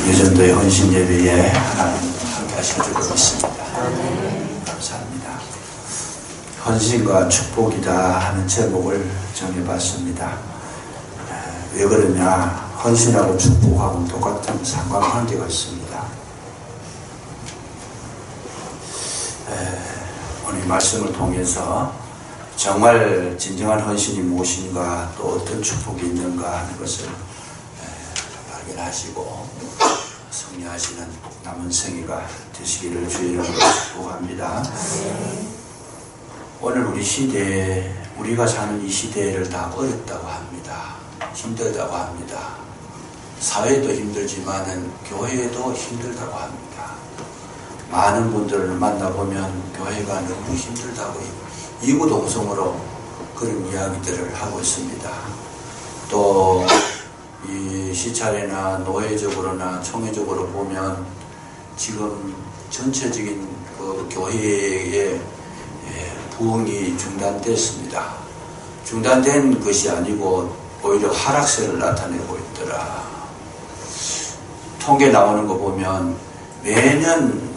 예전도의 헌신 예배에 하나님 함께 하셔주고 있습니다. 감사합니다. 헌신과 축복이다 하는 제목을 정해봤습니다. 왜 그러냐? 헌신하고 축복하고 똑같은 상관관계가 있습니다. 오늘 말씀을 통해서 정말 진정한 헌신이 무엇인가, 또 어떤 축복이 있는가 하는 것을 발견하시고 승리하시는 남은 생애가 되시기를 주의 이름으로 축복합니다. 오늘 우리 시대에, 우리가 사는 이 시대를 다 어렵다고 합니다. 힘들다고 합니다. 사회도 힘들지만은 교회도 힘들다고 합니다. 많은 분들을 만나보면 교회가 너무 힘들다고 이구동성으로 그런 이야기들을 하고 있습니다. 또 이 시찰이나 노회적으로나 총회적으로 보면 지금 전체적인 그 교회의 부흥이 중단됐습니다. 중단된 것이 아니고 오히려 하락세를 나타내고 있더라. 통계 나오는 거 보면 매년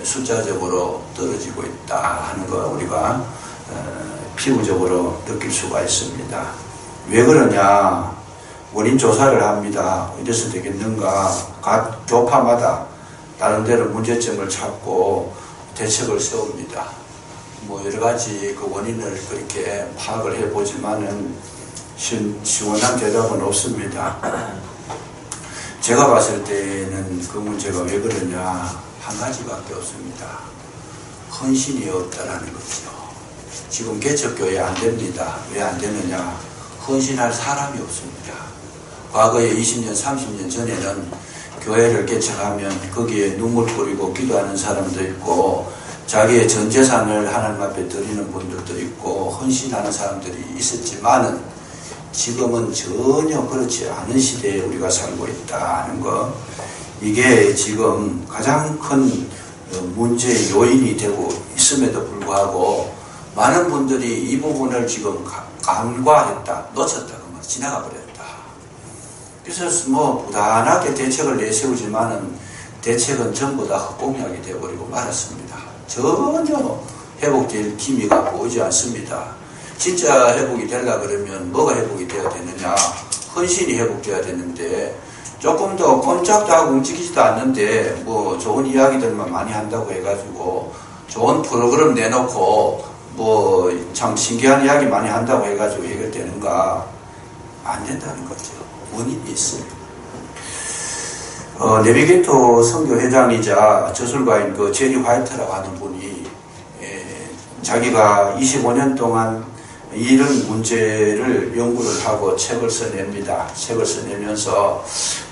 숫자적으로 떨어지고 있다 하는 거 우리가 피부적으로 느낄 수가 있습니다. 왜 그러냐? 원인 조사를 합니다. 이래서 되겠는가? 각 교파마다 나름대로 문제점을 찾고 대책을 세웁니다. 뭐 여러 가지 그 원인을 그렇게 파악을 해보지만은 시원한 대답은 없습니다. 제가 봤을 때는 그 문제가 왜 그러냐? 한 가지밖에 없습니다. 헌신이 없다라는 거죠. 지금 개척교회 안 됩니다. 왜 안 되느냐? 헌신할 사람이 없습니다. 과거에 20년, 30년 전에는 교회를 개척하면 거기에 눈물 뿌리고 기도하는 사람도 있고 자기의 전 재산을 하나님 앞에 드리는 분들도 있고 헌신하는 사람들이 있었지만은 지금은 전혀 그렇지 않은 시대에 우리가 살고 있다는 거, 이게 지금 가장 큰 문제의 요인이 되고 있음에도 불구하고 많은 분들이 이 부분을 지금 간과했다, 놓쳤다, 지나가 버렸다. 그래서 뭐 부단하게 대책을 내세우지만은 대책은 전부 다 헛공약이 되어버리고 말았습니다. 전혀 회복될 기미가 보이지 않습니다. 진짜 회복이 되려 그러면 뭐가 회복이 되어야 되느냐? 헌신이 회복돼야 되는데 조금 더 꼼짝도 하고 움직이지도 않는데 뭐 좋은 이야기들만 많이 한다고 해가지고 좋은 프로그램 내놓고 뭐 참 신기한 이야기 많이 한다고 해가지고 해결되는가? 안 된다는 거죠. 원인이 있어요. 내비게이터 선교회장이자 저술가인 그 제리 화이트라고 하는 분이 자기가 25년 동안 이런 문제를 연구를 하고 책을 써냅니다. 책을 써내면서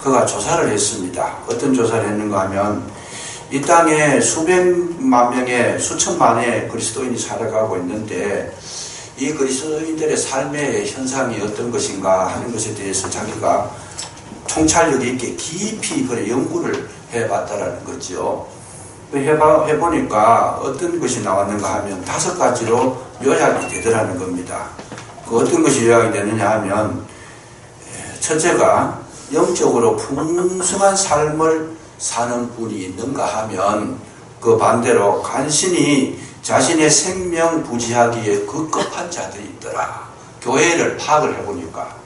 그가 조사를 했습니다. 어떤 조사를 했는가 하면 이 땅에 수백만 명의 수천만의 그리스도인이 살아가고 있는데 이 그리스도인들의 삶의 현상이 어떤 것인가 하는 것에 대해서 자기가 통찰력 있게 깊이 그래 연구를 해봤다라는 거죠. 해보니까 어떤 것이 나왔는가 하면 5가지로 요약이 되더라는 겁니다. 그 어떤 것이 요약이 되느냐 하면, 첫째가 영적으로 풍성한 삶을 사는 분이 있는가 하면 그 반대로 간신히 자신의 생명 부지하기에 급급한 자들이 있더라. 교회를 파악을 해보니까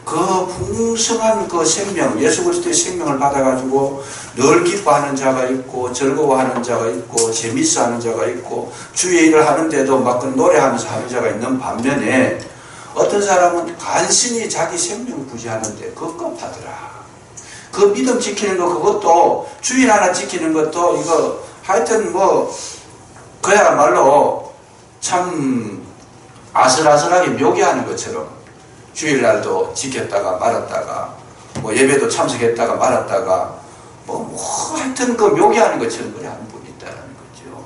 그 풍성한 그 생명, 예수 그리스도의 생명을 받아가지고 늘 기뻐하는 자가 있고 즐거워하는 자가 있고 재밌어 하는 자가 있고 주의 일을 하는데도 막 노래하면서 하는 자가 있는 반면에 어떤 사람은 간신히 자기 생명 부지하는데 급급하더라. 그 믿음 지키는 거, 그것도 주일 하나 지키는 것도 이거 하여튼 뭐 그야말로 참 아슬아슬하게 묘기하는 것처럼 주일날도 지켰다가 말았다가 뭐 예배도 참석했다가 말았다가 뭐 하여튼 그 묘기하는 것처럼 그래 하는 분이 있다는 거죠.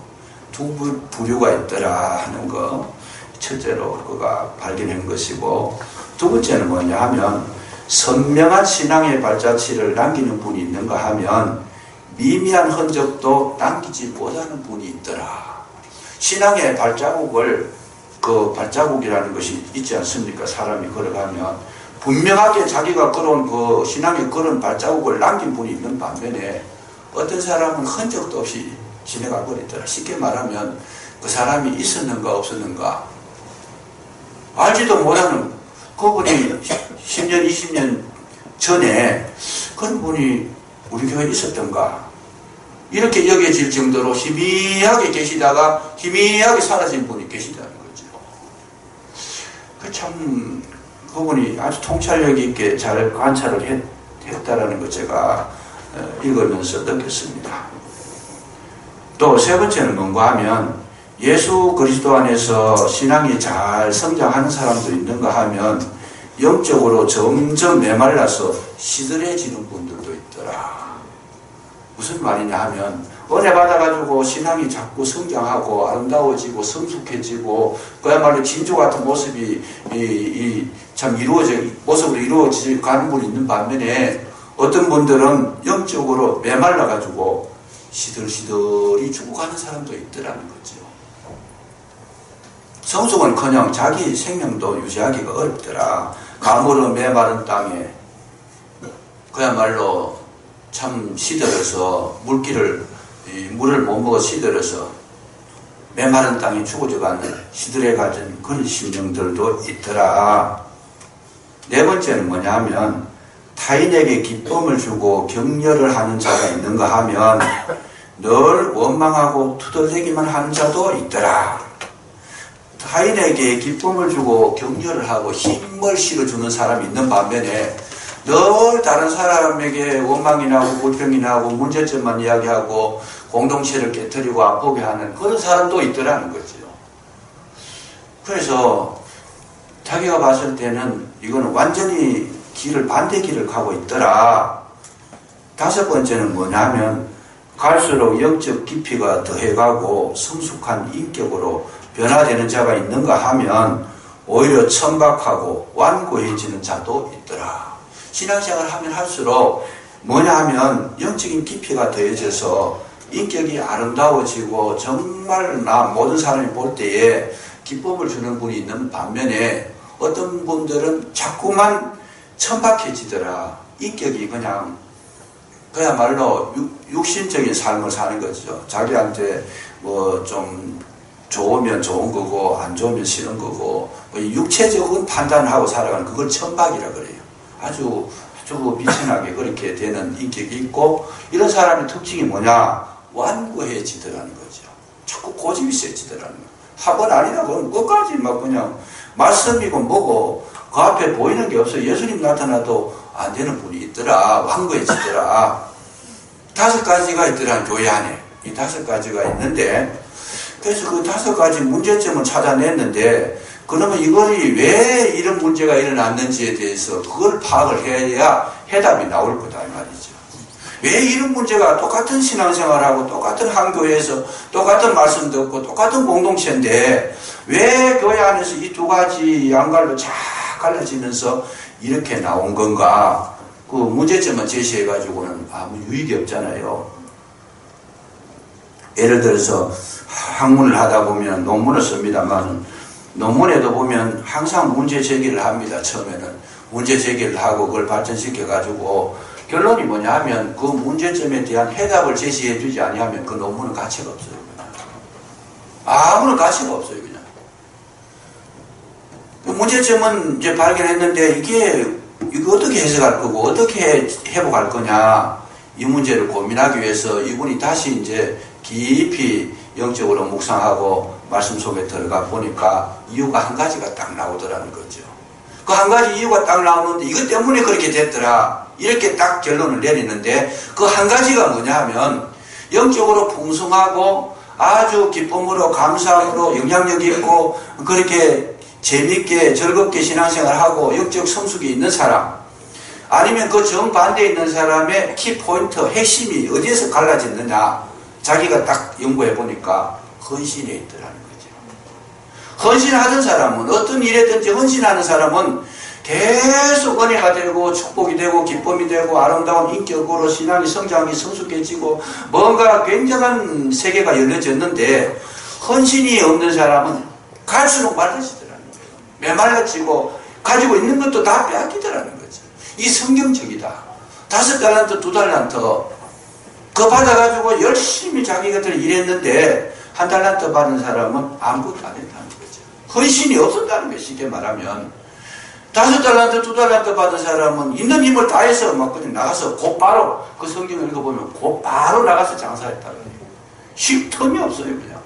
두 부류가 있더라 하는 거 첫째로 그가 발견한 것이고, 두 번째는 뭐냐 하면 선명한 신앙의 발자취를 남기는 분이 있는가 하면 미미한 흔적도 남기지 못하는 분이 있더라. 신앙의 발자국을, 그 발자국이라는 것이 있지 않습니까? 사람이 걸어가면 분명하게 자기가 걸어온 그 신앙의 그런 발자국을 남긴 분이 있는 반면에 어떤 사람은 흔적도 없이 지나가 버리더라. 쉽게 말하면 그 사람이 있었는가 없었는가 알지도 못하는 그분이 10년 20년 전에 그런 분이 우리 교회에 있었던가 이렇게 여겨질 정도로 희미하게 계시다가 희미하게 사라진 분이 계시다는 거죠. 그 참 그분이 아주 통찰력 있게 잘 관찰을 했다라는 것 제가 읽으면서 느꼈습니다. 또 세 번째는 뭔가 하면 예수 그리스도 안에서 신앙이 잘 성장하는 사람도 있는가 하면 영적으로 점점 메말라서 시들해지는 분들도 있더라. 무슨 말이냐 하면 은혜 받아가지고 신앙이 자꾸 성장하고 아름다워지고 성숙해지고 그야말로 진주 같은 모습이 참 모습으로 이루어지지 가는 분이 있는 반면에 어떤 분들은 영적으로 메말라가지고 시들시들이 죽어가는 사람도 있더라는 거죠. 성숙은커녕 자기 생명도 유지하기가 어렵더라. 가물은 메마른 땅에 그야말로 참 시들어서 물을 못 먹어 시들어서 메마른 땅에 죽어져가는 시들해가진 그런 심령들도 있더라. 네 번째는 뭐냐 하면 타인에게 기쁨을 주고 격려를 하는 자가 있는가 하면 늘 원망하고 투덜대기만 하는 자도 있더라. 타인에게 기쁨을 주고 격려를 하고 힘을 실어주는 사람이 있는 반면에 늘 다른 사람에게 원망이 나고 불평이 나고 문제점만 이야기하고 공동체를 깨뜨리고 아프게 하는 그런 사람도 있더라는 거죠. 그래서 자기가 봤을 때는 이거는 완전히 반대 길을 가고 있더라. 다섯 번째는 뭐냐면 갈수록 영적 깊이가 더해가고 성숙한 인격으로 변화되는 자가 있는가 하면 오히려 천박하고 완고해지는 자도 있더라. 신앙생활을 하면 할수록 뭐냐 하면 영적인 깊이가 더해져서 인격이 아름다워지고 정말 모든 사람이 볼 때에 기쁨을 주는 분이 있는 반면에 어떤 분들은 자꾸만 천박해지더라. 인격이 그야말로 육신적인 삶을 사는 거죠. 자기한테 뭐 좀 좋으면 좋은 거고 안 좋으면 싫은 거고 육체적인 판단을 하고 살아가는 그걸 천박이라 그래요. 아주 비천하게 그렇게 되는 인격이 있고 이런 사람의 특징이 뭐냐? 완고해지더라는 거죠. 자꾸 고집이 세지더라는 거예요. 학원 아니라 그건 끝까지 막 그냥 말씀이고 뭐고 그 앞에 보이는 게 없어요. 예수님 나타나도 안 되는 분이 있더라. 완고해지더라. 5가지가 있더라. 교회 안에. 이 5가지가 있는데 그래서 그 5가지 문제점을 찾아냈는데 그러면 이거이 왜 이런 문제가 일어났는지에 대해서 그걸 파악을 해야 해답이 나올 거다 이 말이죠. 왜 이런 문제가 똑같은 신앙생활하고 똑같은 한 교회에서 똑같은 말씀 듣고 똑같은 공동체인데 왜 교회 안에서 이 2가지 양갈로 쫙 갈라지면서 이렇게 나온 건가? 그 문제점만 제시해가지고는 아무 유익이 없잖아요. 예를 들어서 학문을 하다 보면 논문을 씁니다만 논문에도 보면 항상 문제 제기를 합니다. 처음에는 문제 제기를 하고 그걸 발전시켜 가지고 결론이 뭐냐 하면 그 문제점에 대한 해답을 제시해 주지 아니하면 그 논문은 가치가 없어요. 그냥. 아무런 가치가 없어요. 그냥. 그 문제점은 이제 발견했는데 이거 어떻게 해석할 거고 어떻게 회복할 거냐 이 문제를 고민하기 위해서 이분이 다시 이제 깊이 영적으로 묵상하고 말씀 속에 들어가 보니까 이유가 한 가지가 딱 나오더라는 거죠. 그 한 가지 이유가 딱 나오는데 이것 때문에 그렇게 됐더라. 이렇게 딱 결론을 내리는데 그 한 가지가 뭐냐 하면 영적으로 풍성하고 아주 기쁨으로 감사함으로 영향력 있고 그렇게 재밌게 즐겁게 신앙생활하고 영적 성숙이 있는 사람 아니면 그 정반대에 있는 사람의 키포인트 핵심이 어디에서 갈라졌느냐 자기가 딱 연구해 보니까 헌신에 있더라는 거죠. 헌신하던 사람은 어떤 일에든지 헌신하는 사람은 계속 은혜가 되고 축복이 되고 기쁨이 되고 아름다운 인격으로 신앙이 성장이 성숙해지고 뭔가 굉장한 세계가 헌신이 없는 사람은 갈수록 말라지더라는 거예요. 메말라지고 가지고 있는 것도 다 빼앗기더라는 거죠. 이 성경적이다. 5달란트, 2달란트 그거 받아가지고 열심히 자기 것들 일했는데 1달란트 받은 사람은 아무것도 안 했다는 거죠. 헌신이 없었다는 거예요. 쉽게 말하면 5달란트, 2달란트 받은 사람은 있는 힘을 다해서 막 그냥 나가서 곧바로 그 성경을 읽어보면 곧바로 나가서 장사했다는 거예요. 쉴 틈이 없어요. 그냥.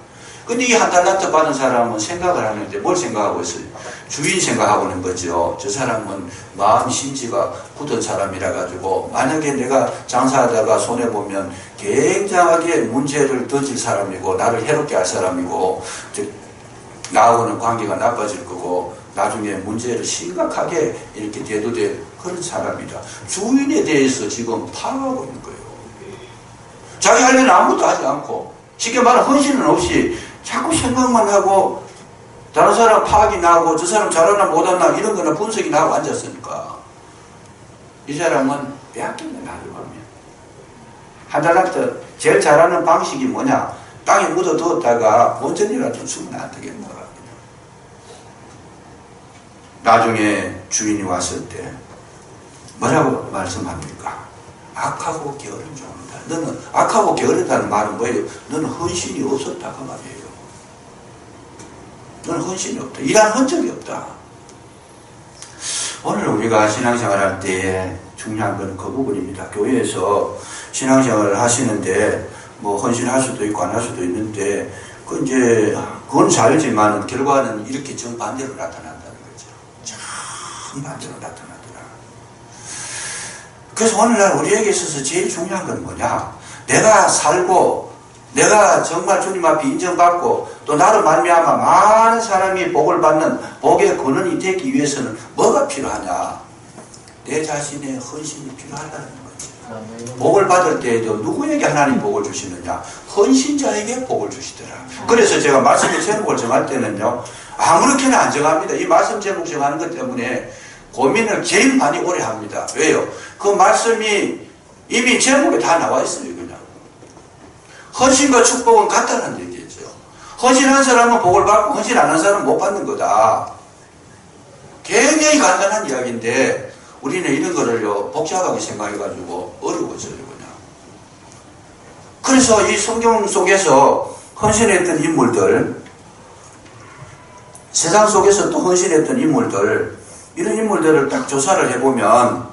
근데 이 1달란트 받은 사람은 생각을 하는데 뭘 생각하고 있어요? 주인 생각하고 있는 거죠. 저 사람은 마음 심지가 굳은 사람이라 가지고 만약에 내가 장사하다가 손해보면 굉장하게 문제를 던질 사람이고 나를 해롭게 할 사람이고 나하고는 관계가 나빠질 거고 나중에 문제를 심각하게 이렇게 대두될 그런 사람이다. 주인에 대해서 지금 파악하고 있는 거예요. 자기 할 일은 아무것도 하지 않고 쉽게 말하면 헌신은 없이 자꾸 생각만 하고 다른 사람 파악이 나고 저 사람 잘하나 못하나 이런 거나 분석이 나고 앉았으니까 이 사람은 빼앗긴다. 나를 보면 1달란트 제일 잘하는 방식이 뭐냐? 땅에 묻어두었다가 본전이라도 주면 안 되겠나. 나중에 주인이 왔을 때 뭐라고 말씀합니까? 악하고 게으른 종이다. 너는 악하고 게으르다는 말은 뭐예요? 너는 헌신이 없었다 그 말이에요. 너는 헌신이 없다. 일한 흔적이 없다. 오늘 우리가 신앙생활 할 때 중요한 건 그 부분입니다. 교회에서 신앙생활을 하시는데 뭐 헌신할 수도 있고 안 할 수도 있는데 그건 자유지만 결과는 이렇게 정반대로 나타난다는 거죠. 정반대로 나타나더라. 그래서 오늘날 우리에게 있어서 제일 중요한 건 뭐냐? 내가 살고 내가 정말 주님 앞에 인정받고 또 나로 말미암아 많은 사람이 복을 받는 복의 근원이 되기 위해서는 뭐가 필요하냐? 내 자신의 헌신이 필요하다는 거지. 복을 받을 때에도 누구에게 하나님 복을 주시느냐? 헌신자에게 복을 주시더라. 그래서 제가 말씀의 제목을 정할 때는요, 아무렇게나 안 정합니다. 이 말씀 제목 정하는 것 때문에 고민을 제일 많이 오래 합니다. 왜요? 그 말씀이 이미 제목에 다 나와 있어요, 그냥. 헌신과 축복은 같다는 얘기죠. 헌신한 사람은 복을 받고 헌신 안 한 사람은 못 받는 거다. 굉장히 간단한 이야기인데 우리는 이런 거를요 복잡하게 생각해가지고 어려워져요, 그냥. 그래서 이 성경 속에서 헌신했던 인물들, 세상 속에서 또 헌신했던 인물들, 이런 인물들을 딱 조사를 해보면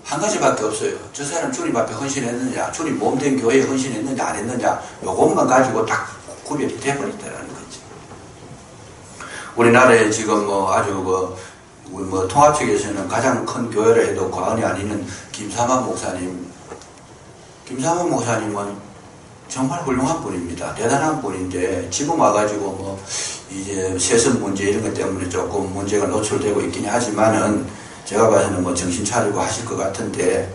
한 가지밖에 없어요. 저 사람 주님 앞에 헌신했느냐, 주님 몸된 교회에 헌신했느냐 안 했느냐, 요것만 가지고 딱 구별이 돼버린다는 거지. 우리나라에 지금 뭐 아주 뭐 통합 측에서는 가장 큰 교회라 해도 과언이 아니는 김삼환 목사님. 김삼환 목사님은 정말 훌륭한 분입니다. 대단한 분인데 지금 와가지고 뭐 이제 세습 문제 이런 것 때문에 조금 문제가 노출되고 있긴 하지만은 제가 봐서는 뭐 정신 차리고 하실 것 같은데,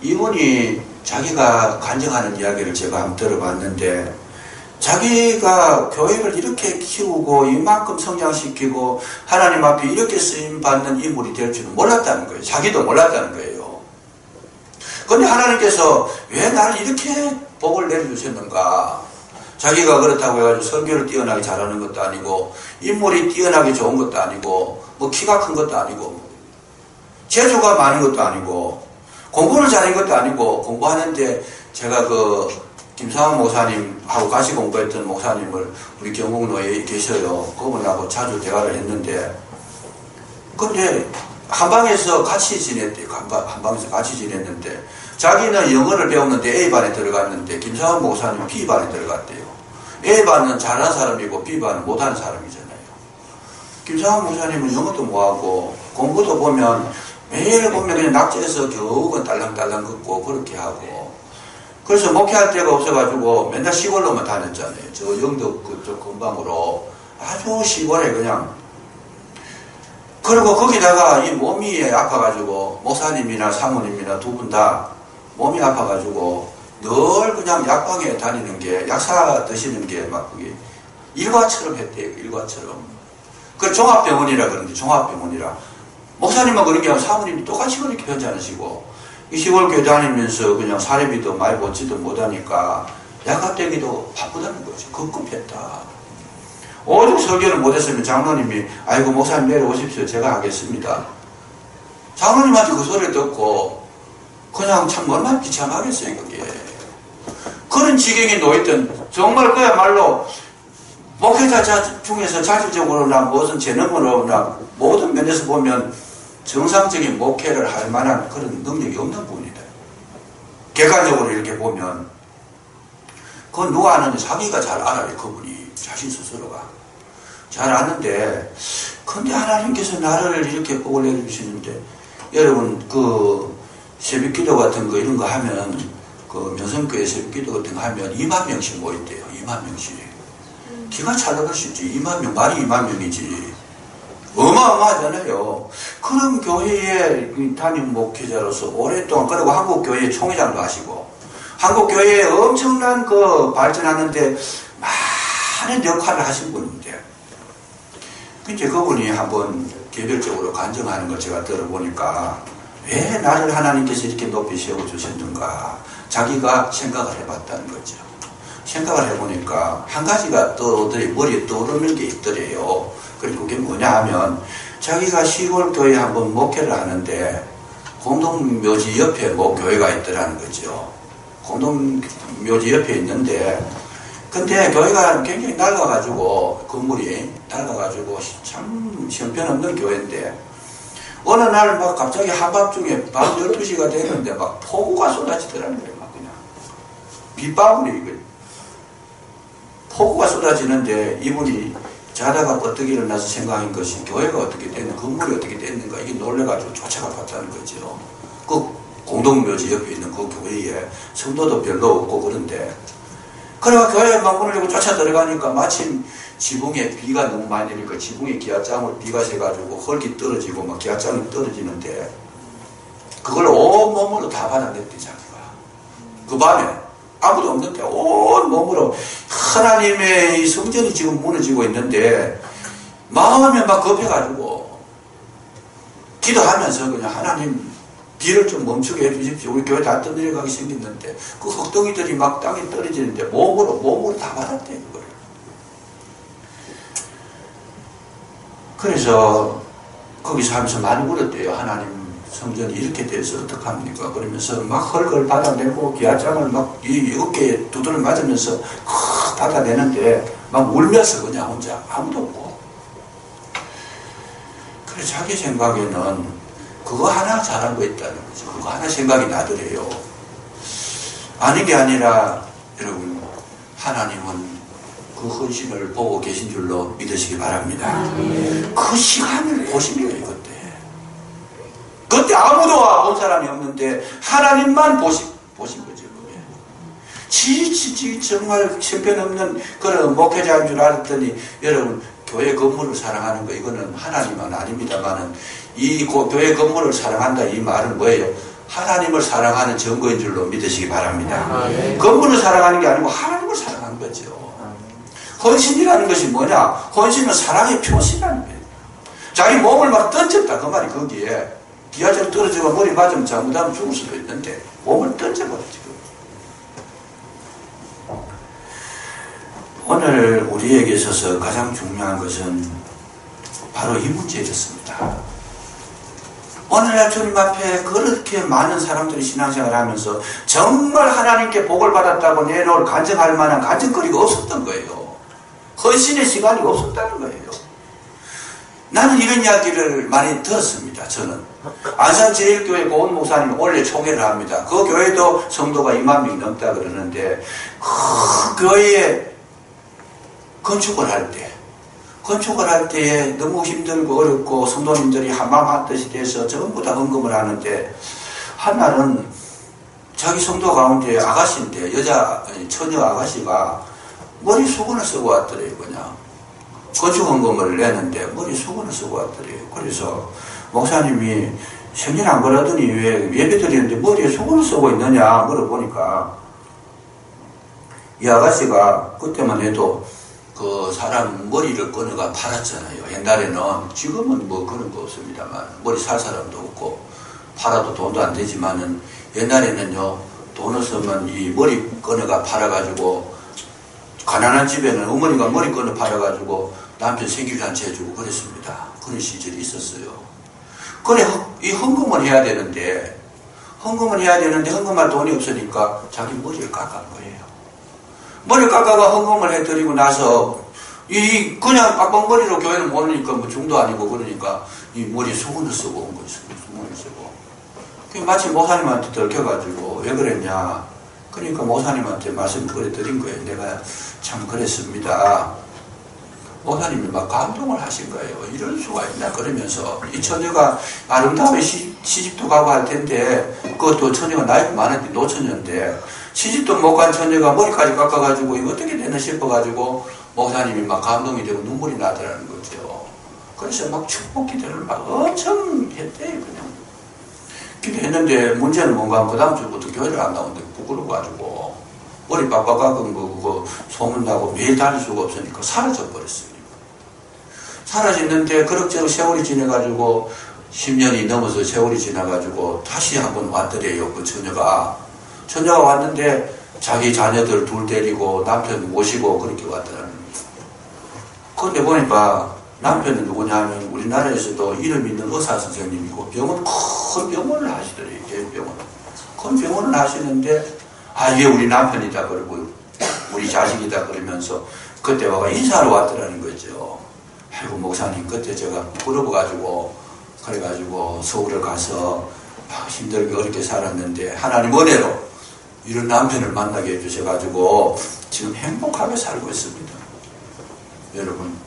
이분이 자기가 간증하는 이야기를 제가 한번 들어봤는데 자기가 교회를 이렇게 키우고 이만큼 성장시키고 하나님 앞에 이렇게 쓰임받는 인물이 될 줄은 몰랐다는 거예요. 자기도 몰랐다는 거예요. 그런데 하나님께서 왜 나를 이렇게 복을 내려주셨는가? 자기가 그렇다고 해가지고 설교를 뛰어나게 잘하는 것도 아니고 인물이 뛰어나게 좋은 것도 아니고 뭐 키가 큰 것도 아니고 재주가 많은 것도 아니고 공부를 잘한 것도 아니고, 공부하는데 제가 그 김삼환 목사님하고 같이 공부했던 목사님을 우리 경북로에 계셔요. 그분하고 자주 대화를 했는데, 근데 한방에서 같이 지냈대요. 한방에서 같이 지냈는데 자기는 영어를 배웠는데 A반에 들어갔는데 김삼환 목사님 B반에 들어갔대요. A반은 잘하는 사람이고 B반은 못하는 사람이잖아요. 김삼환 목사님은 영어도 못하고 공부도 보면 매일 보면 그냥 낙제해서 겨우 딸랑딸랑 긋고 그렇게 하고, 그래서 목회할 데가 없어가지고 맨날 시골로만 다녔잖아요. 저 영덕 그쪽 근방으로 아주 시골에 그냥. 그리고 거기다가 이 몸이 아파가지고 목사님이나 사모님이나 두 분 다 몸이 아파가지고 늘 그냥 약방에 다니는 게, 약사 드시는 게 막 그게 일과처럼 했대요. 일과처럼. 그 종합병원이라 그러는데, 종합병원이라. 목사님은 그렇게 하면 사모님이 똑같이 그렇게 편찮으시고, 이 시골 교회 다니면서 그냥 사례비도 많이 받지도 못하니까 약값되기도 바쁘다는 거죠. 급급했다. 오죽 설교를 못했으면 장로님이 아이고 목사님 내려오십시오 제가 하겠습니다. 장로님한테 그 소리를 듣고 그냥 참 얼마나 비참하겠어요 그게. 그런 지경에 놓였던 정말 그야말로 목회자 중에서 자질적으로나 무슨 재능으로나 모든 면에서 보면 정상적인 목회를 할 만한 그런 능력이 없는 분이다. 객관적으로 이렇게 보면 그건 누가 아는지 자기가 잘 알아요. 그분이 자신 스스로가 잘 아는데 근데 하나님께서 나를 이렇게 복을 내주시는데 여러분 그 새벽기도 같은 거 이런 거 하면 그 명성교회 새벽기도 같은 거 하면 2만 명씩 모인대요. 2만 명씩 기가 찰나갈 수 있지. 2만 명 말이 2만 명이지. 어마어마하잖아요. 그런 교회의 담임 목회자로서 오랫동안 그리고 한국교회 총회장도 하시고 한국교회에 엄청난 그 발전하는데 많은 역할을 하신 분인데 이제 그분이 한번 개별적으로 간증하는 걸 제가 들어보니까 왜 나를 하나님께서 이렇게 높이 세워주셨는가 자기가 생각을 해봤다는 거죠. 생각을 해보니까 한 가지가 머리에 떠오르는 게 있더래요. 그리고 그게 뭐냐 하면 자기가 시골 교회에 한번 목회를 하는데 공동묘지 옆에 뭐 교회가 있더라는 거죠. 공동묘지 옆에 있는데 근데 교회가 굉장히 낡아가지고 건물이 낡아가지고 참 형편없는 교회인데 어느 날 막 갑자기 한밤중에 밤 12시가 되는데 막 폭우가 쏟아지더라는 거예요. 막 그냥 빗방울이 폭우가 쏟아지는데 이분이 자다가 어떻게 일어나서 생각한 것이 교회가 어떻게 됐는가 건물이 어떻게 됐는가 이게 놀래가지고 쫓아가 봤다는 거죠. 그 공동묘지 옆에 있는 그 교회에 성도도 별로 없고 그런데 그래가 교회에 막 문을 열고 쫓아 들어가니까 마침 지붕에 비가 너무 많이 내리니까 지붕에 기아장을 비가 새가지고 헐기 떨어지고 막 기아장이 떨어지는데 그걸 온몸으로 다 받아냈대 자기가. 그 밤에 아무도 없는데 온몸으로 하나님의 이 성전이 지금 무너지고 있는데 마음에 막 급해가지고 기도하면서 그냥 하나님 비를 좀 멈추게 해주십시오. 우리 교회 다 떠내려가기 생겼는데 그 흙덩이들이 막 땅에 떨어지는데 몸으로 다 받았대 그걸. 그래서 거기서 하면서 많이 울었대요. 하나님 성전이 이렇게 돼서 어떡합니까? 그러면서 막 헐걸 받아내고 기아장을 막 이 어깨에 두드려 맞으면서 받아내는데 막 울면서 그냥 혼자 아무도 없고. 그래서 자기 생각에는 그거 하나 잘한 거 있다는 거죠. 그거 하나 생각이 나더래요. 아닌 게 아니라 여러분 하나님은 그 헌신을 보고 계신 줄로 믿으시기 바랍니다. 그 시간을 보신 거예요. 그때 아무도 본 사람이 없는데 하나님만 보신 거죠. 그게. 정말 형편없는 그런 목회자인 줄 알았더니 여러분 교회 건물을 사랑하는 거 이거는 하나님은 아닙니다만은 이 교회 건물을 사랑한다 이 말은 뭐예요? 하나님을 사랑하는 증거인 줄로 믿으시기 바랍니다. 건물을 사랑하는 게 아니고 하나님을 사랑하는 거죠. 헌신이라는 것이 뭐냐? 헌신은 사랑의 표시라는 거예요. 자기 몸을 막 던졌다 그 말이 거기에 기아장 떨어지고 머리 맞으면 잘못하면 죽을 수도 있는데 몸을 던져버렸지. 오늘 우리에게 있어서 가장 중요한 것은 바로 이 문제였습니다. 오늘날 주님 앞에 그렇게 많은 사람들이 신앙생활을 하면서 정말 하나님께 복을 받았다고 내놓을 간증할 만한 간증거리가 없었던 거예요. 헌신의 시간이 없었다는 거예요. 나는 이런 이야기를 많이 들었습니다. 저는 안산제일교회 고은 목사님 원래 총회를 합니다. 그 교회도 성도가 2만 명이 넘다 그러는데 그 교회에 건축을 할 때에 너무 힘들고 어렵고 성도님들이 한마음 한뜻이 돼서 전부 다 헌금을 하는데 한날은 자기 성도 가운데 아가씨인데 처녀 아가씨가 머리 수건을 쓰고 왔더래요. 그냥 건축 헌금을 내는데 머리 수건을 쓰고 왔더래요. 그래서 목사님이 생일 안 그러더니 왜 예배 드리는데 머리에 수건을 쓰고 있느냐 물어보니까 이 아가씨가 그때만 해도 그 사람 머리를 꺼내가 팔았잖아요. 옛날에는 지금은 뭐 그런 거 없습니다만 머리 살 사람도 없고 팔아도 돈도 안 되지만은 옛날에는요 돈 없으면 이 머리 꺼내가 팔아가지고 가난한 집에는 어머니가 머리끈을 팔아가지고 남편 생일잔치 해주고 그랬습니다. 그런 시절이 있었어요. 그래, 이 헌금을 해야 되는데 헌금할 돈이 없으니까 자기 머리를 깎은 거예요. 머리를 깎아가 헌금을 해드리고 나서 그냥 빡빡머리로 교회를 못 오니까 뭐 중도 아니고 그러니까 이 머리에 수건을 쓰고 온 거예요. 수건을 쓰고. 마치 목사님한테 들켜가지고 왜 그랬냐. 그러니까 목사님한테 말씀을 그래 드린 거예요. 내가 참 그랬습니다. 목사님이 막 감동을 하신 거예요. 이럴 수가 있나 그러면서 이 처녀가 아름다운 시집도 가고 할 텐데 그것도 처녀가 나이가 많은데 노처녀인데 시집도 못 간 처녀가 머리까지 깎아가지고 이거 어떻게 되나 싶어가지고 목사님이 막 감동이 되고 눈물이 나더라는 거죠. 그래서 막 축복 기도를 막 엄청 했대요. 그냥 기도했는데 문제는 뭔가 그 다음 주부터 교회를 안 나오는데 부끄러워가지고 머리 빡빡 깎은 거 그거 소문나고 매일 다닐 수가 없으니까 사라져 버렸어요. 사라졌는데 그럭저럭 세월이 지나가지고 10년이 넘어서 세월이 지나가지고 다시 한번 왔더래요. 그 처녀가 왔는데 자기 자녀들 둘 데리고 남편 모시고 그렇게 왔더라는 거예요. 그런데 보니까 남편은 누구냐 하면 우리나라에서도 이름 있는 의사 선생님이고 큰 병원을 하시더래요. 대병원. 큰 병원을 하시는데 이게 우리 남편이다 그러고 우리 자식이다 그러면서 그때 와가 인사하러 왔더라는 거죠. 아이고 목사님 그때 제가 부끄러워가지고 그래가지고 서울에 가서 힘들게 어렵게 살았는데 하나님 은혜로 이런 남편을 만나게 해주셔가지고 지금 행복하게 살고 있습니다. 여러분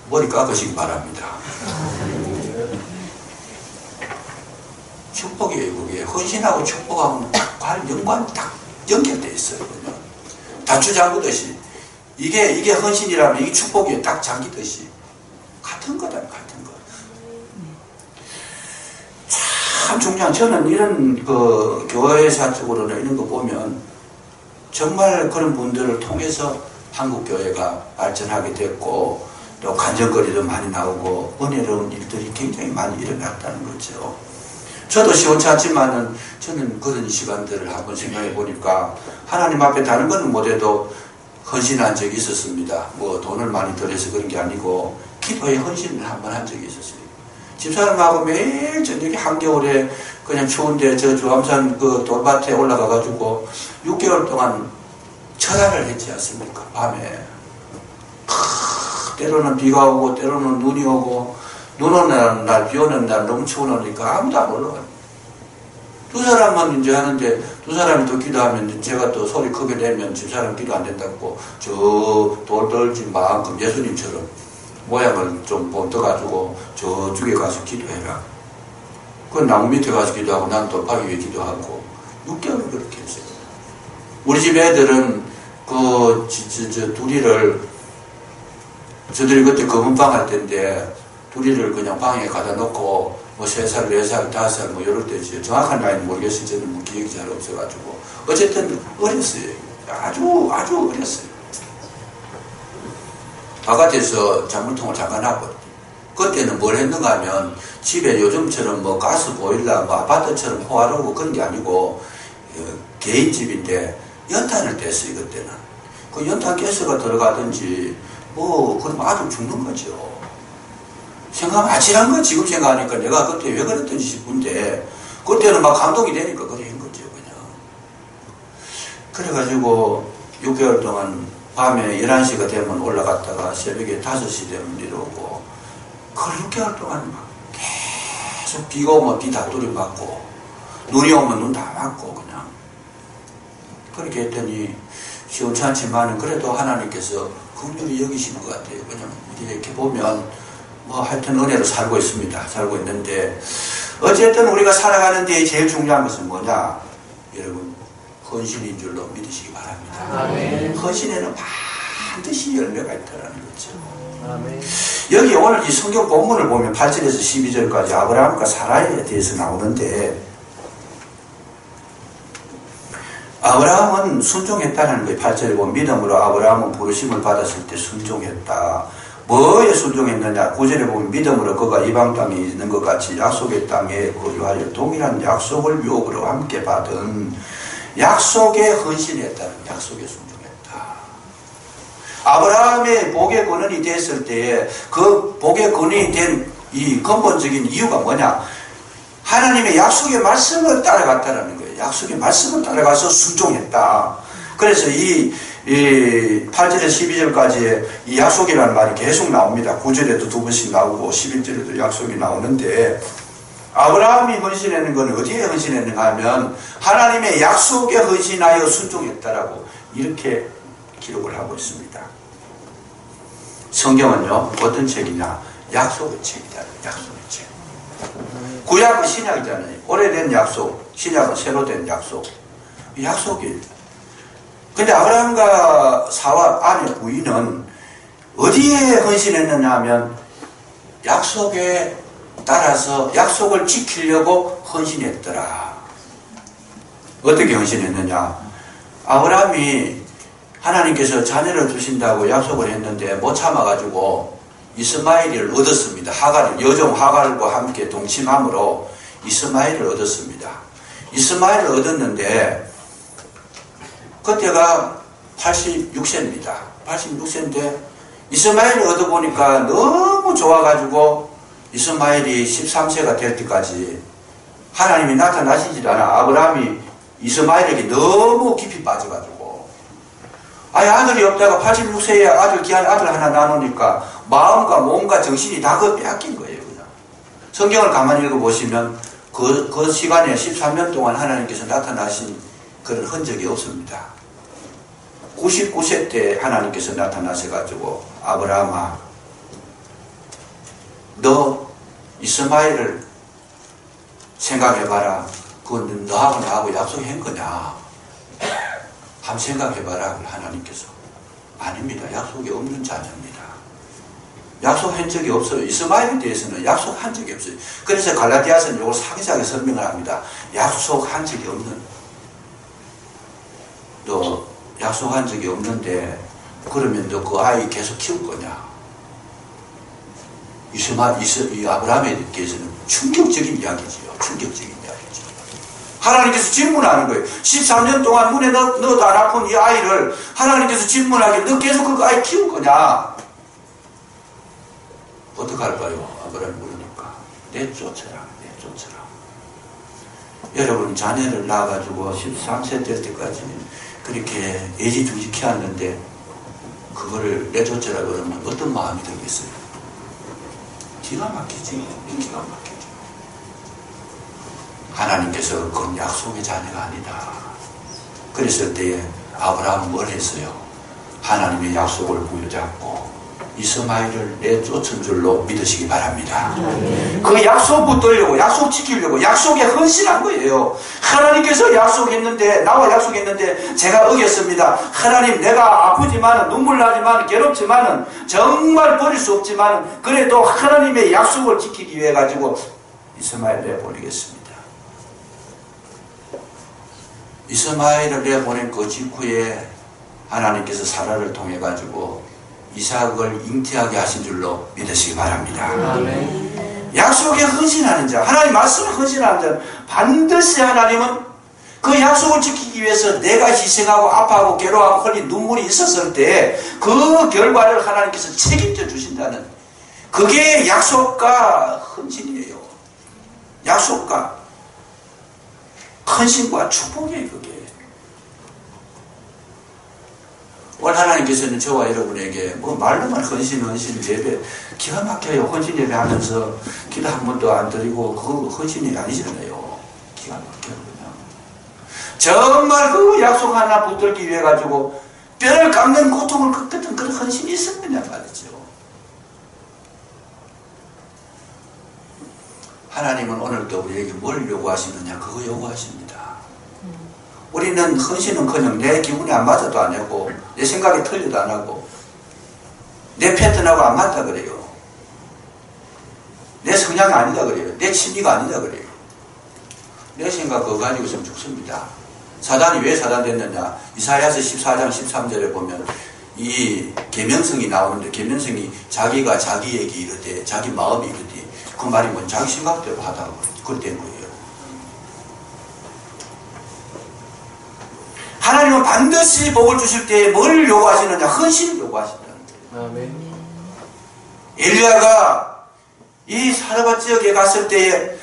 머리 깎으시기 바랍니다. 축복이에요. 그게 헌신하고 축복하고 연관이 딱 연결되어 있어요. 그냥 다추 잠그듯이 이게 헌신이라면 이게 축복이에요. 딱 잠기듯이 같은 거다. 같은 거. 참 중요한 저는 이런 그 교회사적으로나 이런 거 보면 정말 그런 분들을 통해서 한국 교회가 발전하게 됐고 또 간증거리도 많이 나오고 은혜로운 일들이 굉장히 많이 일어났다는 거죠. 저도 시원치 않지만은 저는 그런 시간들을 한번 생각해 보니까 하나님 앞에 다른 거는 못해도 헌신한 적이 있었습니다. 뭐 돈을 많이 들여서 그런 게 아니고 기도에 헌신을 한번 한 적이 있었어요. 집사람하고 매일 저녁에 한겨울에 그냥 추운데 저 주암산 그 돌밭에 올라가 가지고 6개월 동안 철야를 했지 않습니까? 밤에. 때로는 비가 오고 때로는 눈이 오고 눈 오는 날, 비 오는 날 너무 추운 날이니까 아무도 안 올라가요. 두 사람만 이제 하는데 두 사람이 또 기도하면 제가 또 소리 크게 내면 집사람 기도 안 된다고 저 돌 떨지 만큼 예수님처럼 모양을 좀 번떠가지고 저쪽에 가서 기도해라. 그 나무 밑에 가서 기도하고 난 돌파기 위에 기도하고 6개월을 그렇게 했어요. 우리 집 애들은 저들이 그때 검은방 할 때인데 둘이를 그냥 방에 가다 놓고 뭐 3살, 4살, 5살 뭐 이럴 때지 정확한 나이는 모르겠어요. 저는 뭐 기억이 잘 없어가지고 어쨌든 어렸어요. 아주 어렸어요. 바깥에서 작물통을 잠깐 놨거든요. 그때는 뭘 했는가 하면 집에 요즘처럼 뭐 가스 보일러 뭐 아파트처럼 호화로고 그런 게 아니고 개인 집인데 연탄을 뗐어요. 그때는 그 연탄 가스가 들어가든지 뭐 그럼 아주 죽는 거죠. 생각하면 아찔한 거 지금 생각하니까 내가 그때 왜 그랬던지 싶은데 그때는 막 감동이 되니까 그래 한 거죠. 그냥 그래가지고 6개월 동안 밤에 11시가 되면 올라갔다가 새벽에 5시 되면 내려오고 그 6개월 동안 막 계속 비가 오면 비 다투리 맞고 눈이 오면 눈 다 맞고 그냥 그렇게 했더니 시원치 않지만 그래도 하나님께서 긍휼히 여기시는 것 같아요. 그냥 이렇게 보면 뭐 하여튼 은혜로 살고 있습니다. 살고 있는데 어쨌든 우리가 살아가는 데 제일 중요한 것은 뭐냐 여러분 헌신인 줄로 믿으시기 바랍니다. 아멘. 헌신에는 반드시 열매가 있다는 거죠. 아멘. 여기 오늘 이 성경 본문을 보면 8절에서 12절까지 아브라함과 사라에 대해서 나오는데 아브라함은 순종했다는 거예요. 8절에 보면 믿음으로 아브라함은 부르심을 받았을 때 순종했다. 뭐에 순종했느냐? 9절에 보면 믿음으로 그가 이방 땅에 있는 것 같이 약속의 땅에 거주하여 동일한 약속을 유업으로 함께 받은 약속에 헌신했다는 약속에 순종했다. 아브라함의 복의 근원이 됐을 때에 그 복의 근원이 된 이 근본적인 이유가 뭐냐? 하나님의 약속의 말씀을 따라갔다라는 거예요. 약속의 말씀을 따라가서 순종했다. 그래서 이 8절에서 12절까지 이 약속이라는 말이 계속 나옵니다. 9절에도 2번씩 나오고 11절에도 약속이 나오는데, 아브라함이 헌신했는 건 어디에 헌신했는가 하면 하나님의 약속에 헌신하여 순종했다라고 이렇게 기록을 하고 있습니다. 성경은요, 어떤 책이냐? 약속의 책이다. 약속의 책. 구약은 신약이잖아요. 오래된 약속, 신약은 새로 된 약속. 약속이에요. 근데 아브라함과 사와 아내 부인은 어디에 헌신했느냐 하면 약속에 따라서 약속을 지키려고 헌신했더라. 어떻게 헌신했느냐? 아브라함이 하나님께서 자녀를 주신다고 약속을 했는데 못 참아가지고 이스마엘을 얻었습니다. 하갈, 여종 하갈과 함께 동침함으로 이스마엘을 얻었습니다. 이스마엘을 얻었는데 그때가 86세입니다. 86세인데 이스마엘을 얻어보니까 너무 좋아가지고 이스마엘이 13세가 될 때까지 하나님이 나타나시질 않아. 아브라함이 이스마엘에게 너무 깊이 빠져가지고 아들이 없다가 86세에 아들 귀한 아들 하나 나누니까 마음과 몸과 정신이 다 그거 빼앗긴 거예요. 그냥. 성경을 가만히 읽어보시면 그 시간에 13년 동안 하나님께서 나타나신 그런 흔적이 없습니다. 99세 때 하나님께서 나타나셔가지고 아브라함아, 너 이스마엘을 생각해봐라. 그건 너하고 나하고 약속한 거냐? 한번 생각해봐라. 하나님께서. 아닙니다. 약속이 없는 자녀입니다. 약속한 적이 없어요. 이스마엘에 대해서는 약속한 적이 없어요. 그래서 갈라디아서는 이걸 상세하게 설명을 합니다. 약속한 적이 없는. 너 약속한 적이 없는데 그러면 너 그 아이 계속 키울 거냐? 이 아브라함에 대해서는 충격적인 이야기지요. 충격적인 이야기죠. 하나님께서 질문하는 거예요. 13년 동안 문에 넣어도 안 아픈 이 아이를 하나님께서 질문하기를 너 계속 그 아이 키울 거냐? 어떡할까요? 아브라함이 물으니까 내쫓아라. 내쫓아라. 여러분 자녀를 낳아가지고 13세 될 때까지 그렇게 애지중지 키웠는데 그거를 내쫓아라 그러면 어떤 마음이 들겠어요? 기가 막히지. 기가 막히죠. 하나님께서 그건 약속의 자녀가 아니다. 그랬을 때에 아브라함은 뭘 했어요? 하나님의 약속을 부여잡고 이스마엘을 내쫓은 줄로 믿으시기 바랍니다. 그 약속 붙들려고, 약속 지키려고, 약속에 헌신한 거예요. 하나님께서 약속했는데, 나와 약속했는데 제가 어겼습니다. 하나님, 내가 아프지만, 눈물 나지만, 괴롭지만, 정말 버릴 수 없지만, 그래도 하나님의 약속을 지키기 위해 가지고 이스마엘 내보내겠습니다. 이스마엘을 내보낸 그 직후에 하나님께서 사라를 통해 가지고 이삭을 잉태하게 하신 줄로 믿으시기 바랍니다. 아멘. 약속에 헌신하는 자, 하나님 말씀에 헌신하는 자는 반드시 하나님은 그 약속을 지키기 위해서 내가 희생하고 아파하고 괴로워하고 흘린 눈물이 있었을 때 그 결과를 하나님께서 책임져 주신다는, 그게 약속과 헌신이에요. 약속과 헌신과 축복이에요. 그게. 오늘 하나님께서는 저와 여러분에게 뭐 말로만 헌신 예배, 기가 막혀요. 헌신 예배 하면서 기도 한 번도 안 드리고 그 헌신이 아니잖아요. 기가 막혀요. 그냥. 정말 그 약속 하나 붙들기 위해 가지고 뼈를 깎는 고통을 겪었던 그런 헌신이 있었느냐 말이죠. 하나님은 오늘도 우리에게 뭘 요구하시느냐? 그거 요구하십니다. 우리는 헌신은커녕 내 기분이 안 맞아도 안 하고 내 생각이 틀려도 안 하고 내 패턴하고 안 맞다 그래요. 내 성향이 아니다 그래요. 내 취미가 아니다 그래요. 내 생각 그거 가지고 있으면 죽습니다. 사단이 왜 사단됐느냐? 이사야서 14장 13절에 보면 이 계명성이 나오는데, 계명성이 자기가 자기에게 이르되 자기 마음이 이르되, 그 말이 뭔 자기 생각대로 하다고 그랬던 거예요. 하나님은 반드시 복을 주실 때 뭘 요구하시느냐? 헌신을 요구하시는 요구하신다는 거예요. 아멘. 엘리야가 이 사르밧 지역에 갔을 때에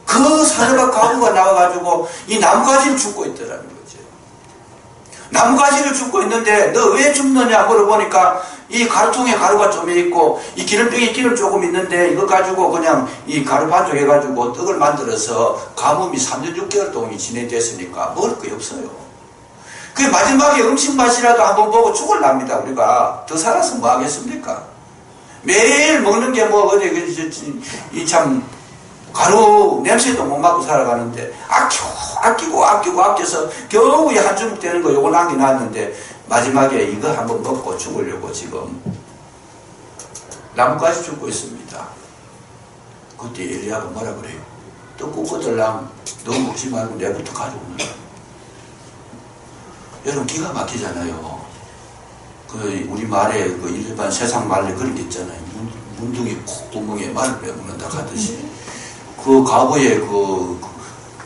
그 사르밧 가부가 나와가지고 이 나무가지를 줍고 있더라는 거죠. 나무가지를 줍고 있는데 너 왜 줍느냐 물어보니까 이 가루통에 가루가 좀 있고 이 기름병에 기름 조금 있는데 이거 가지고 그냥 이 가루 반죽해가지고 떡을 만들어서 가뭄이 3년 6개월 동안 진행됐으니까 먹을 게 없어요. 그 마지막에 음식 맛이라도 한번 보고 죽을랍니다. 우리가 더 살아서 뭐 하겠습니까? 매일 먹는 게 뭐 어디 이 참 가루 냄새도 못 맡고 살아가는데 아껴서 겨우 한 주먹 되는 거 요거 남겨놨는데 마지막에 이거 한번 먹고 죽으려고 지금 나무까지 죽고 있습니다. 그때 엘리야가 뭐라 그래요? 떡국 거들랑 너 먹지 말고 내부터 가져오는 거야. 여러분 기가 막히잖아요. 그 우리 말에 그 일반 세상 말에 그런 게 있잖아요. 문둥이 콧구멍에 말을 빼먹는다 하듯이 그 과거에 그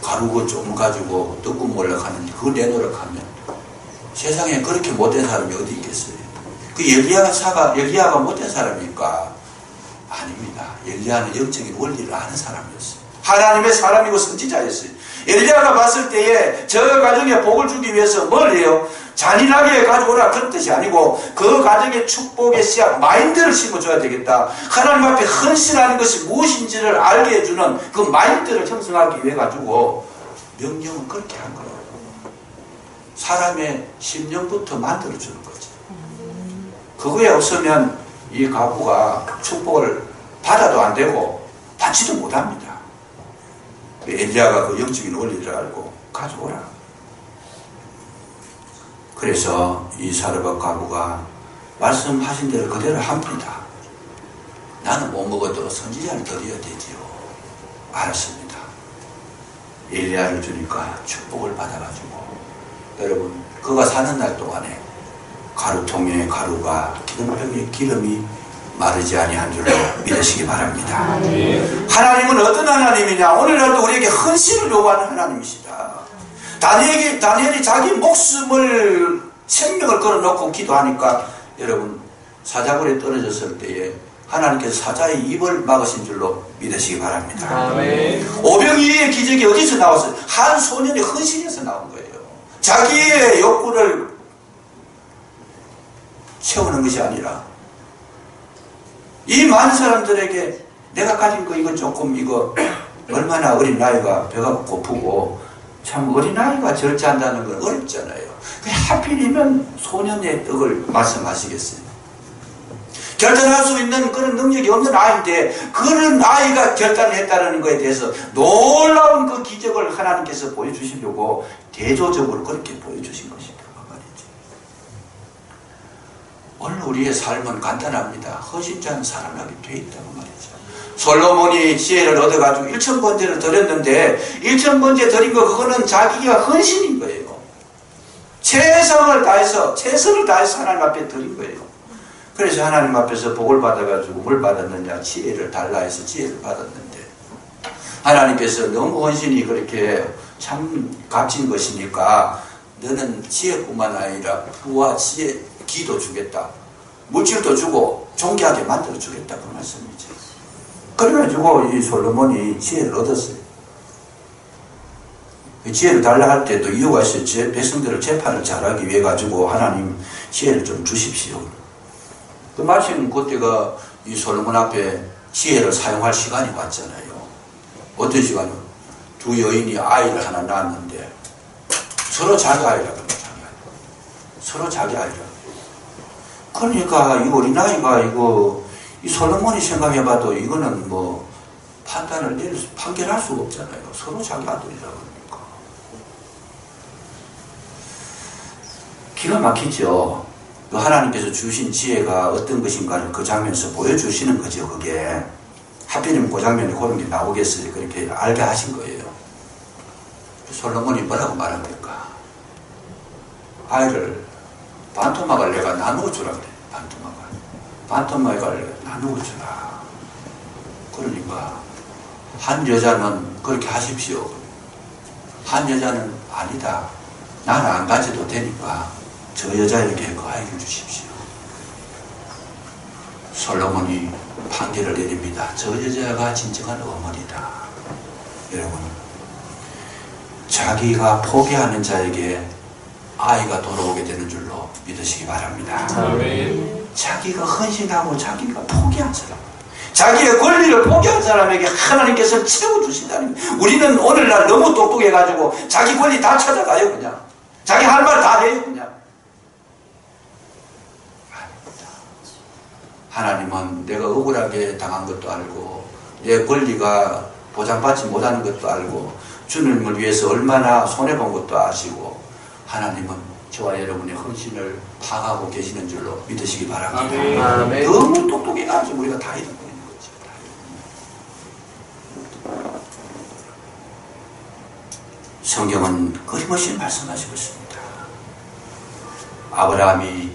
가루 그 좀 가지고 떡국 먹으려고 하는데 그걸 내놓으려고 하면 세상에 그렇게 못된 사람이 어디 있겠어요? 그 엘리야가 못된 사람입니까? 아닙니다. 엘리야는 영적인 원리를 아는 사람이었어요. 하나님의 사람이고 선지자였어요. 엘리야가 봤을 때에 저 가정에 복을 주기 위해서 뭘 해요? 잔인하게 가져오라 그런 뜻이 아니고 그 가정의 축복의 씨앗 마인드를 심어줘야 되겠다. 하나님 앞에 헌신하는 것이 무엇인지를 알게 해주는 그 마인드를 형성하기 위해 가지고 명령은 그렇게 한 거예요. 사람의 심령부터 만들어주는 거죠. 그거에 없으면 이 가부가 축복을 받아도 안 되고 받지도 못합니다. 엘리야가 그 영적인 원리를 알고 가져오라. 그래서 이 사르밧 가부가 말씀하신 대로 그대로 합니다. 나는 못 먹어도 선지자를 드려야 되지요. 알았습니다. 엘리야를 주니까 축복을 받아가지고 여러분 그가 사는 날 동안에 가루통에 가루가 기름병에 기름이 마르지 아니한 줄로 믿으시기 바랍니다. 하나님은 어떤 하나님이냐? 오늘날도 우리에게 헌신을 요구하는 하나님이시다. 다니엘이 자기 목숨을 생명을 걸어놓고 기도하니까 여러분 사자굴에 떨어졌을 때에 하나님께서 사자의 입을 막으신 줄로 믿으시기 바랍니다. 아멘. 오병이의 기적이 어디서 나왔어요? 한 소년의 헌신에서 나온 거예요. 자기의 욕구를 채우는 것이 아니라 이 많은 사람들에게 내가 가진 거 이거 조금 이거 얼마나 어린 나이가 배가 고프고 참 어린 나이가 절제한다는 건 어렵잖아요. 하필이면 소년의 떡을 말씀하시겠어요. 결단할 수 있는 그런 능력이 없는 아이인데 그런 아이가 결단을 했다는 것에 대해서 놀라운 그 기적을 하나님께서 보여주시려고 대조적으로 그렇게 보여주신 것이다. 오늘 우리의 삶은 간단합니다. 허신자는 살아나게 돼 있다고 말이죠. 솔로몬이 지혜를 얻어가지고 1000번제를 드렸는데 1000번제 드린 거 그거는 자기가 헌신인 거예요. 최선을 다해서 하나님 앞에 드린 거예요. 그래서 하나님 앞에서 복을 받아가지고 뭘 받았느냐? 지혜를 달라 해서 지혜를 받았는데 하나님께서 너무 헌신이 그렇게 참 값진 것이니까 너는 지혜뿐만 아니라 부와 지혜 기도 주겠다. 물질도 주고 존귀하게 만들어 주겠다. 그 말씀이죠. 그래가지고 이 솔로몬이 지혜를 얻었어요. 지혜를 달라 할 때도 이유가 있어요. 제 백성들을 재판을 잘하기 위해 가지고 하나님 지혜를 좀 주십시오. 그 마침 그때가 이 솔로몬 앞에 지혜를 사용할 시간이 왔잖아요. 어떤 시간이요? 두 여인이 아이를 하나 낳았는데 서로 자기 아이라고 합니다. 서로 자기 아이라고. 그러니까 이 어린아이가 이 솔로몬이 생각해봐도 이거는 뭐 판결할 수가 없잖아요. 서로 자기 아들이라고 합니까? 기가 막히죠. 하나님께서 주신 지혜가 어떤 것인가를 그 장면에서 보여주시는 거죠. 그게 하필이면 그 장면에 그런 게 나오겠어요. 그렇게 알게 하신 거예요. 솔로몬이 뭐라고 말합니까? 아이를 반토막을 내가 나누어 주라 그래. 반토막을 나누어 주라. 그러니까 한 여자는 그렇게 하십시오. 한 여자는 아니다. 나는 안 가져도 되니까 저 여자에게 그 아이를 주십시오. 솔로몬이 판결을 내립니다. 저 여자가 진정한 어머니다. 여러분, 자기가 포기하는 자에게 아이가 돌아오게 되는 줄로 믿으시기 바랍니다. 아멘. 자기가 헌신하고 자기가 포기한 사람, 자기의 권리를 포기한 사람에게 하나님께서 채워주신다는 거예요. 우리는 오늘날 너무 똑똑해가지고 자기 권리 다 찾아가요. 그냥 자기 할 말 다 해요. 그냥 아닙니다. 하나님은 내가 억울하게 당한 것도 알고 내 권리가 보장받지 못하는 것도 알고 주님을 위해서 얼마나 손해본 것도 아시고 하나님은 저와 여러분의 헌신을 파악하고 계시는 줄로 믿으시기 바랍니다. 아멘. 너무 똑똑해가지고 우리가 다 잃어버리는 거죠. 성경은 끊임없이 말씀하시고 있습니다. 아브라함이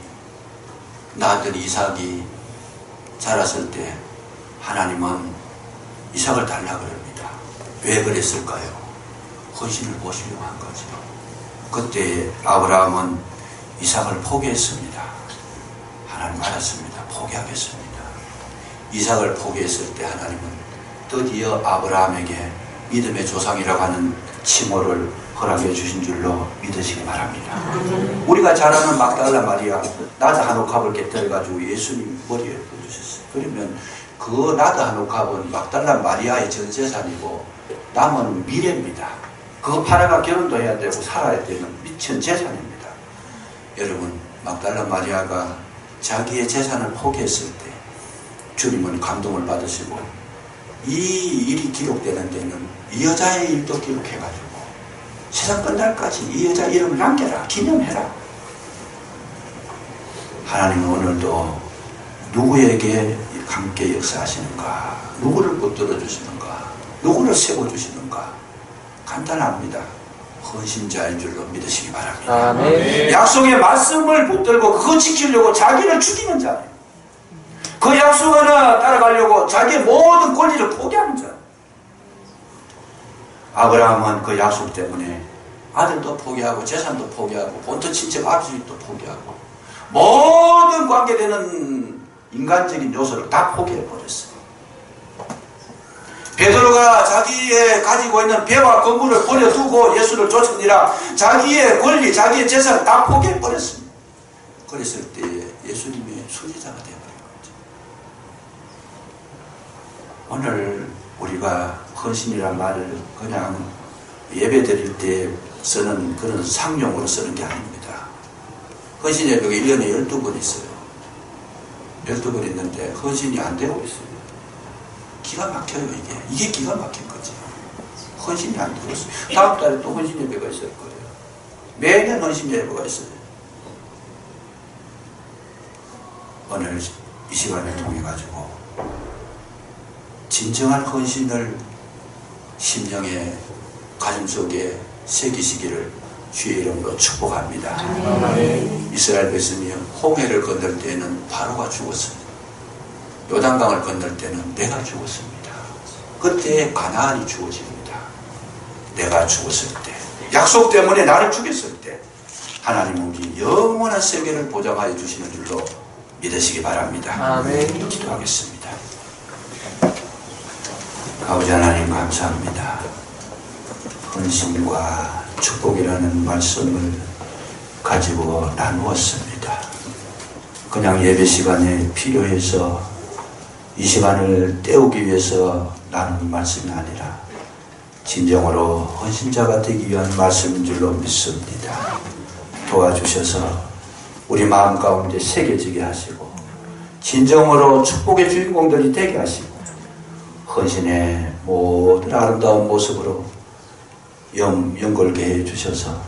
나아들 이삭이 자랐을 때 하나님은 이삭을 달라고 합니다. 왜 그랬을까요? 헌신을 보시려고 한 거죠. 그때 아브라함은 이삭을 포기했습니다. 하나님 알았습니다. 포기하겠습니다. 이삭을 포기했을 때 하나님은 드디어 아브라함에게 믿음의 조상이라고 하는 칭호를 허락해 주신 줄로 믿으시기 바랍니다. 우리가 잘 아는 막달라 마리아 나드 한 옥합을 깨뜨려가지고 예수님 머리에 부어주셨어요. 그러면 그 나드 한 옥합은 막달라 마리아의 전 재산이고 남은 미래입니다. 그거 팔아가 결혼도 해야 되고 살아야 되는 미친 재산입니다. 여러분, 막달라 마리아가 자기의 재산을 포기했을 때 주님은 감동을 받으시고 이 일이 기록되는 데는 이 여자의 일도 기록해가지고 세상 끝날까지 이 여자 이름을 남겨라, 기념해라. 하나님은 오늘도 누구에게 함께 역사하시는가, 누구를 붙들어 주시는가, 누구를 세워주시는가, 간단합니다. 헌신자인 줄로 믿으시기 바랍니다. 아멘. 약속의 말씀을 붙들고 그거 지키려고 자기를 죽이는 자예요. 그 약속 하나 따라가려고 자기의 모든 권리를 포기하는 자. 아브라함은 그 약속 때문에 아들도 포기하고 재산도 포기하고 본토 친척 아버지도 포기하고 모든 관계되는 인간적인 요소를 다 포기해버렸어요. 베드로가 자기의 가지고 있는 배와 건물을 버려두고 예수를 쫓으니라 자기의 권리, 자기의 재산을 다 포기해버렸습니다. 그랬을 때 예수님의 수제자가 되어버린 거죠. 오늘 우리가 헌신이란 말을 그냥 예배 드릴 때 쓰는 그런 상용으로 쓰는 게 아닙니다. 헌신 예배가 1년에 12번 있어요. 12번 있는데 헌신이 안 되고 있어요. 기가 막혀요. 이게 기가 막힌 거지. 헌신이 안 되고 있어요. 다음 달에 또 헌신 예배가 있을 거예요. 매년 헌신 예배가 있어요. 오늘 이 시간을 통해 가지고 진정한 헌신을 심령의 가슴 속에 새기시기를 주의 이름으로 축복합니다. 이스라엘 백성이 홍해를 건널 때는 바로가 죽었습니다. 요단강을 건널 때는 내가 죽었습니다. 그때 가나안이 주어집니다. 내가 죽었을 때, 약속 때문에 나를 죽였을 때 하나님은 우리 영원한 세계를 보장하여 주시는 줄로 믿으시기 바랍니다. 아멘. 기도하겠습니다. 아버지 하나님 감사합니다. 헌신과 축복이라는 말씀을 가지고 나누었습니다. 그냥 예배 시간에 필요해서 이 시간을 때우기 위해서 나누는 말씀이 아니라 진정으로 헌신자가 되기 위한 말씀인 줄로 믿습니다. 도와주셔서 우리 마음 가운데 새겨지게 하시고 진정으로 축복의 주인공들이 되게 하시고 헌신의 모든 아름다운 모습으로 연골게 해주셔서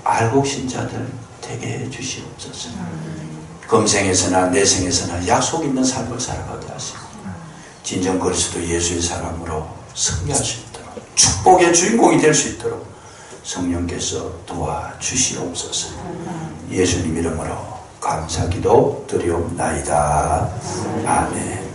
알곡신자들 되게 해주시옵소서. 금생에서나 내생에서나 약속 있는 삶을 살아가게 하시고 진정 그리스도 예수의 사람으로 승리할 수 있도록 축복의 주인공이 될 수 있도록 성령께서 도와주시옵소서. 예수님 이름으로 감사기도 드리옵나이다. 아멘.